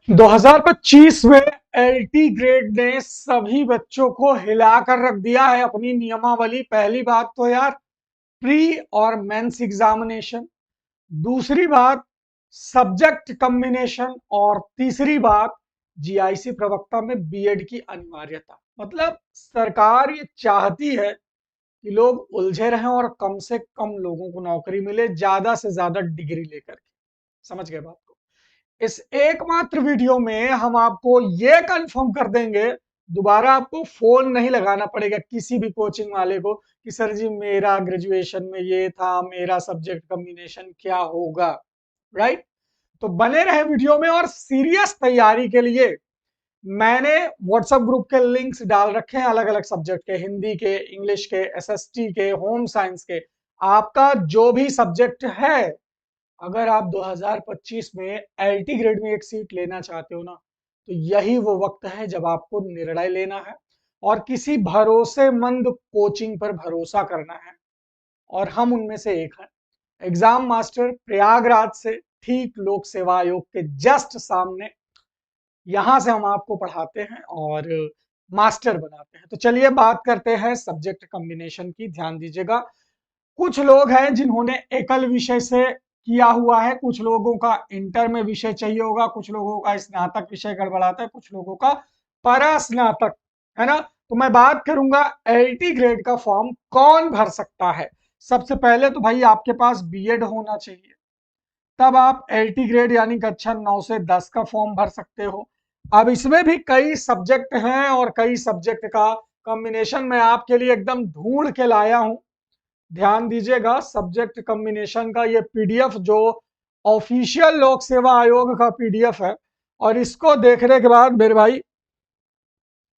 2025 में LT grade ने सभी बच्चों को हिलाकर रख दिया है अपनी नियमावली। पहली बात तो यार प्री और मेंस एग्जामिनेशन, दूसरी बात सब्जेक्ट कॉम्बिनेशन और तीसरी बात जीआईसी प्रवक्ता में बीएड की अनिवार्यता। मतलब सरकार ये चाहती है कि लोग उलझे रहें और कम से कम लोगों को नौकरी मिले, ज्यादा से ज्यादा डिग्री लेकर के। समझ गए बात को? इस एकमात्र वीडियो में हम आपको यह कंफर्म कर देंगे, दोबारा आपको फोन नहीं लगाना पड़ेगा किसी भी कोचिंग वाले को कि सर जी मेरा ग्रेजुएशन में ये था, मेरा सब्जेक्ट कॉम्बिनेशन क्या होगा। राइट? तो बने रहे वीडियो में। और सीरियस तैयारी के लिए मैंने व्हाट्सएप ग्रुप के लिंक्स डाल रखे हैं, अलग अलग सब्जेक्ट के, हिंदी के, इंग्लिश के, एसएसटी के, होम साइंस के। आपका जो भी सब्जेक्ट है, अगर आप 2025 में एलटी ग्रेड में एक सीट लेना चाहते हो ना, तो यही वो वक्त है जब आपको निर्णय लेना है और किसी भरोसेमंद कोचिंग पर भरोसा करना है। और हम उनमें से एक हैं। एग्जाम मास्टर प्रयागराज से ठीक लोक सेवा आयोग के जस्ट सामने, यहां से हम आपको पढ़ाते हैं और मास्टर बनाते हैं। तो चलिए बात करते हैं सब्जेक्ट कॉम्बिनेशन की। ध्यान दीजिएगा, कुछ लोग हैं जिन्होंने एकल विषय से किया हुआ है, कुछ लोगों का इंटर में विषय चाहिए होगा, कुछ लोगों का स्नातक विषय गड़बड़ाता है, कुछ लोगों का परास्नातक, है ना। तो मैं बात करूंगा एलटी ग्रेड का फॉर्म कौन भर सकता है। सबसे पहले तो भाई आपके पास बीएड होना चाहिए, तब आप एलटी ग्रेड यानी कक्षा 9 से 10 का फॉर्म भर सकते हो। अब इसमें भी कई सब्जेक्ट हैं और कई सब्जेक्ट का कॉम्बिनेशन मैं आपके लिए एकदम ढूंढ के लाया हूं। ध्यान दीजिएगा, सब्जेक्ट कॉम्बिनेशन का ये पीडीएफ जो ऑफिशियल लोक सेवा आयोग का पीडीएफ है, और इसको देखने के बाद मेरे भाई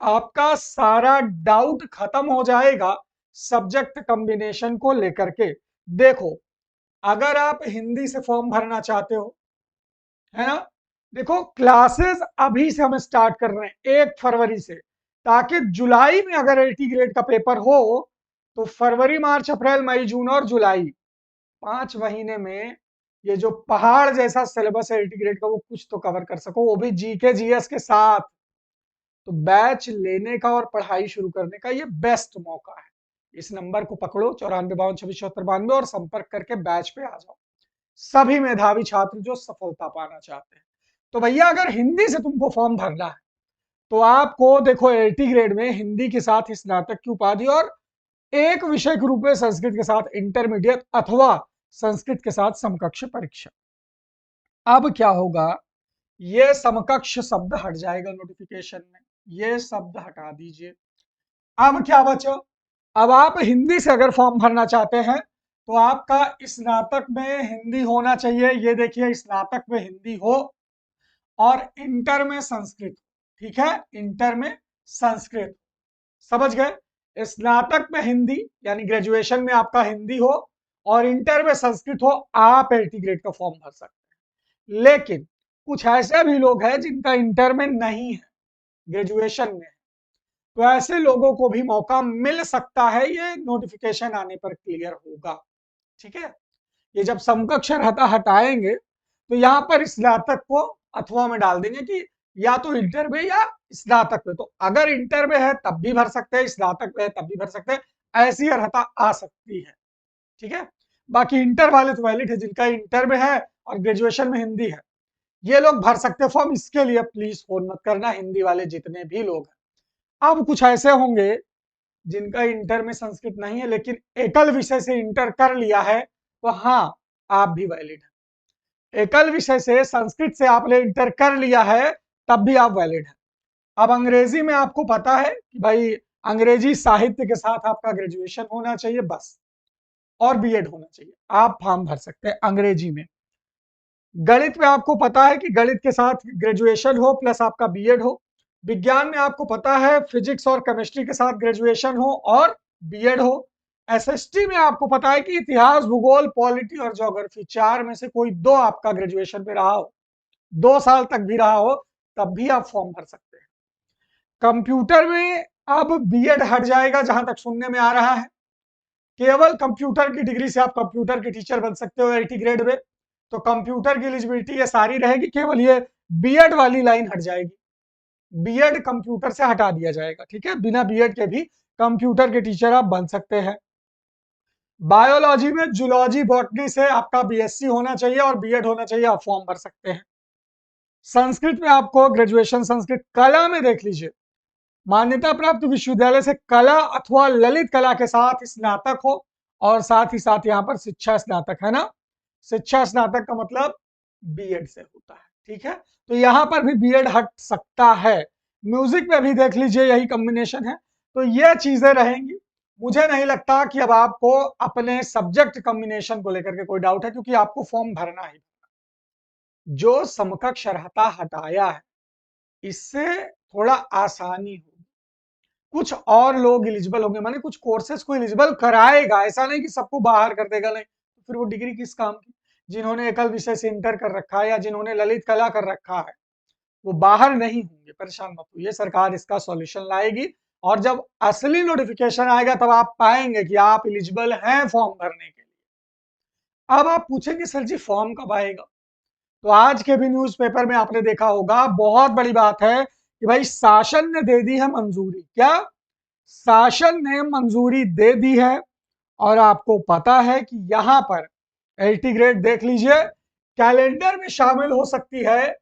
आपका सारा डाउट खत्म हो जाएगा सब्जेक्ट कॉम्बिनेशन को लेकर के। देखो, अगर आप हिंदी से फॉर्म भरना चाहते हो, है ना, देखो क्लासेस अभी से हम स्टार्ट कर रहे हैं 1 फरवरी से, ताकि जुलाई में अगर एलटी ग्रेड का पेपर हो तो फरवरी, मार्च, अप्रैल, मई, जून और जुलाई, 5 महीने में ये जो पहाड़ जैसा सिलेबस है एलटी ग्रेड का वो कुछ तो कवर कर सको, वो भी जीके जीएस के साथ। तो बैच लेने का और पढ़ाई शुरू करने का ये बेस्ट मौका है। इस नंबर को पकड़ो 9452267492 और संपर्क करके बैच पे आ जाओ, सभी मेधावी छात्र जो सफलता पाना चाहते हैं। तो भैया अगर हिंदी से तुमको फॉर्म भरना है तो आपको देखो एलटी ग्रेड में हिंदी के साथ स्नातक की उपाधि और एक विषय के रूप में संस्कृत के साथ इंटरमीडिएट अथवा संस्कृत के साथ समकक्ष परीक्षा। अब क्या होगा, ये समकक्ष शब्द हट जाएगा नोटिफिकेशन में, ये शब्द हटा दीजिए। अब क्या बचा, अब आप हिंदी से अगर फॉर्म भरना चाहते हैं तो आपका स्नातक में हिंदी होना चाहिए। ये देखिए, स्नातक में हिंदी हो और इंटर में संस्कृत। ठीक है, इंटर में संस्कृत, समझ गए। स्नातक में हिंदी यानी ग्रेजुएशन में आपका हिंदी हो और इंटर में संस्कृत हो, आप एलटी ग्रेड का फॉर्म भर सकते हैं। लेकिन कुछ ऐसे भी लोग हैं जिनका इंटर में नहीं है, ग्रेजुएशन में है, तो ऐसे लोगों को भी मौका मिल सकता है, ये नोटिफिकेशन आने पर क्लियर होगा। ठीक है, ये जब समकक्ष हटाएंगे तो यहां पर स्नातक को अथवा में डाल देंगे कि या तो इंटर में या स्नातक में। तो अगर इंटर में है तब भी भर सकते हैं, स्नातक में है तब भी भर सकते हैं, ऐसी अर्हता आ सकती है। ठीक है, बाकी इंटर वाले तो वैलिड है, जिनका इंटर में है और ग्रेजुएशन में हिंदी है, ये लोग भर सकते हैं फॉर्म। इसके लिए प्लीज फोन मत करना, हिंदी वाले जितने भी लोग हैं। अब कुछ ऐसे होंगे जिनका इंटर में संस्कृत नहीं है लेकिन एकल विषय से इंटर कर लिया है, तो हाँ, आप भी वैलिड है। एकल विषय से संस्कृत से आपने इंटर कर लिया है, तब भी आप वैलिड है। अब अंग्रेजी में आपको पता है कि भाई अंग्रेजी साहित्य के साथ आपका ग्रेजुएशन होना चाहिए बस, और बीएड होना चाहिए, आप फॉर्म भर सकते हैं अंग्रेजी में। गणित में आपको पता है कि गणित के साथ ग्रेजुएशन हो प्लस आपका बीएड हो। विज्ञान में आपको पता है फिजिक्स और केमिस्ट्री के साथ ग्रेजुएशन हो और बीएड हो। एसएसटी में आपको पता है कि इतिहास, भूगोल, पॉलिटी और ज्योग्राफी, 4 में से कोई 2 आपका ग्रेजुएशन पे रहा हो, 2 साल तक भी रहा हो, तब भी आप फॉर्म भर सकते हैं। कंप्यूटर में अब बीएड हट जाएगा जहां तक सुनने में आ रहा है, केवल कंप्यूटर की डिग्री से आप कंप्यूटर के टीचर बन सकते हो एलटी ग्रेड में। तो कंप्यूटर की एलिजिबिलिटी ये सारी रहेगी, केवल ये बीएड वाली लाइन हट जाएगी, बीएड कंप्यूटर से हटा दिया जाएगा, ठीक है, बिना बीएड के भी कंप्यूटर के टीचर आप बन सकते हैं। बायोलॉजी में जूलॉजी बॉटनी से आपका बीएससी होना चाहिए और बीएड होना चाहिए, आप फॉर्म भर सकते हैं। संस्कृत में आपको ग्रेजुएशन संस्कृत, कला में देख लीजिए मान्यता प्राप्त विश्वविद्यालय से कला अथवा ललित कला के साथ स्नातक हो, और साथ ही साथ यहाँ पर शिक्षा स्नातक है ना, शिक्षा स्नातक का मतलब बीएड से होता है, ठीक है, तो यहाँ पर भी बीएड हट सकता है। म्यूजिक में भी देख लीजिए यही कॉम्बिनेशन है, तो ये चीजें रहेंगी। मुझे नहीं लगता कि अब आपको अपने सब्जेक्ट कॉम्बिनेशन को लेकर के कोई डाउट है, क्योंकि आपको फॉर्म भरना ही, जो समकक्ष रहता हटाया है इससे थोड़ा आसानी होगी, कुछ और लोग एलिजिबल होंगे, माने कुछ कोर्सेज को एलिजिबल कराएगा, ऐसा नहीं कि सबको बाहर कर देगा, नहीं तो फिर वो डिग्री किस काम की। जिन्होंने एकल विषय से इंटर कर रखा है या जिन्होंने ललित कला कर रखा है वो बाहर नहीं होंगे, परेशान मत होइए, सरकार इसका सॉल्यूशन लाएगी, और जब असली नोटिफिकेशन आएगा तब आप पाएंगे कि आप एलिजिबल हैं फॉर्म भरने के लिए। अब आप पूछेंगे सर जी फॉर्म कब आएगा, तो आज के भी न्यूज़पेपर में आपने देखा होगा, बहुत बड़ी बात है कि भाई शासन ने दे दी है मंजूरी, क्या शासन ने मंजूरी दे दी है, और आपको पता है कि यहां पर एलटी ग्रेड देख लीजिए, कैलेंडर में शामिल हो सकती है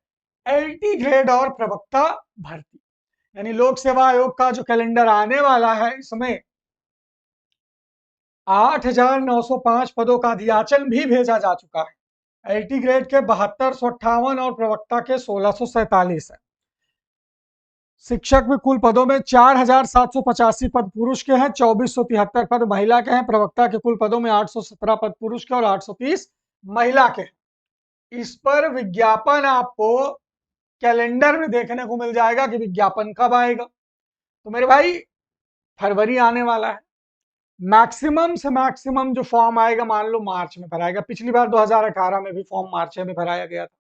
एलटी ग्रेड और प्रवक्ता भर्ती, यानी लोक सेवा आयोग का जो कैलेंडर आने वाला है इसमें 8,905 पदों का अधियाचन भी भेजा जा चुका है। एलटी ग्रेड के 7258 और प्रवक्ता के 1647 है। शिक्षक में कुल पदों में 4,785 पद पुरुष के हैं, 2,473 पद महिला के हैं। प्रवक्ता के कुल पदों में 817 पद पुरुष के और 830 महिला के हैं। इस पर विज्ञापन आपको कैलेंडर में देखने को मिल जाएगा कि विज्ञापन कब आएगा, तो मेरे भाई फरवरी आने वाला है, मैक्सिमम से मैक्सिमम जो फॉर्म आएगा मान लो मार्च में भराएगा। पिछली बार 2018 में भी फॉर्म मार्च में भराया गया था,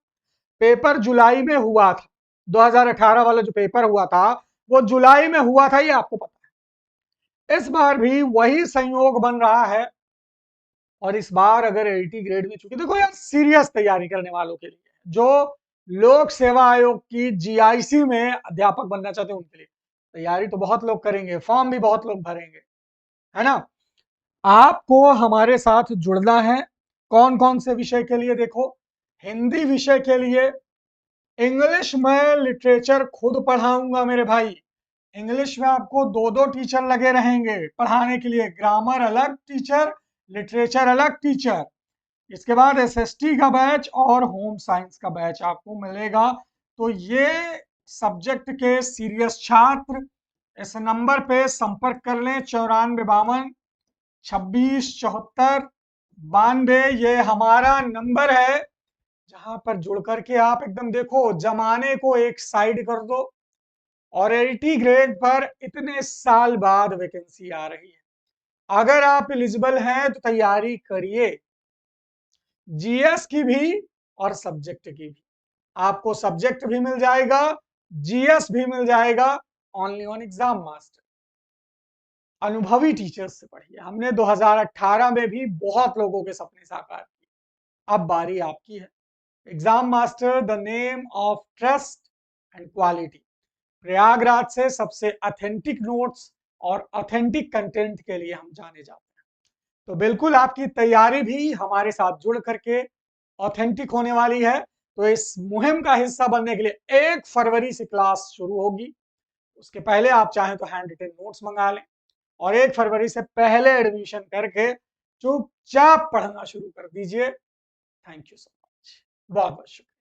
पेपर जुलाई में हुआ था, 2018 वाला जो पेपर हुआ था वो जुलाई में हुआ था, ये आपको पता है। इस बार भी वही संयोग बन रहा है, और इस बार अगर एलटी ग्रेड में, चूंकि देखो यार सीरियस तैयारी करने वालों के लिए, जो लोक सेवा आयोग की जीआईसी में अध्यापक बनना चाहते हैं उनके लिए तैयारी तो बहुत लोग करेंगे, फॉर्म भी बहुत लोग भरेंगे, है ना। आपको हमारे साथ जुड़ना है, कौन कौन से विषय के लिए, देखो हिंदी विषय के लिए इंग्लिश में लिटरेचर खुद पढ़ाऊंगा मेरे भाई, इंग्लिश में आपको दो दो टीचर लगे रहेंगे पढ़ाने के लिए, ग्रामर अलग टीचर, लिटरेचर अलग टीचर। इसके बाद एसएसटी का बैच और होम साइंस का बैच आपको मिलेगा। तो ये सब्जेक्ट के सीरियस छात्र इस नंबर पे संपर्क कर लें, 9452 2674 92, ये हमारा नंबर है, जहां पर जुड़ करके आप एकदम देखो जमाने को एक साइड कर दो, और एलटी ग्रेड पर इतने साल बाद वैकेंसी आ रही है। अगर आप एलिजिबल हैं तो तैयारी करिए, जीएस की भी और सब्जेक्ट की भी, आपको सब्जेक्ट भी मिल जाएगा, जीएस भी मिल जाएगा, ओनली ऑन एग्जाम मास्टर। अनुभवी टीचर्स से पढ़िए, हमने 2018 में भी बहुत लोगों के सपने साकार किए, अब बारी आपकी है। Exam master, the name of trust and quality. Prayagraj से सबसे ऑथेंटिक नोट्स और ऑथेंटिक कंटेंट के लिए हम जाने जाते हैं, तो बिल्कुल आपकी तैयारी भी हमारे साथ जुड़ करके ऑथेंटिक होने वाली है। तो इस मुहिम का हिस्सा बनने के लिए 1 फरवरी से क्लास शुरू होगी, उसके पहले आप चाहें तो हैंड रिटन नोट्स मंगा लें, और 1 फरवरी से पहले एडमिशन करके चुपचाप पढ़ना शुरू कर दीजिए। थैंक यू सो मच, बहुत बहुत शुक्रिया।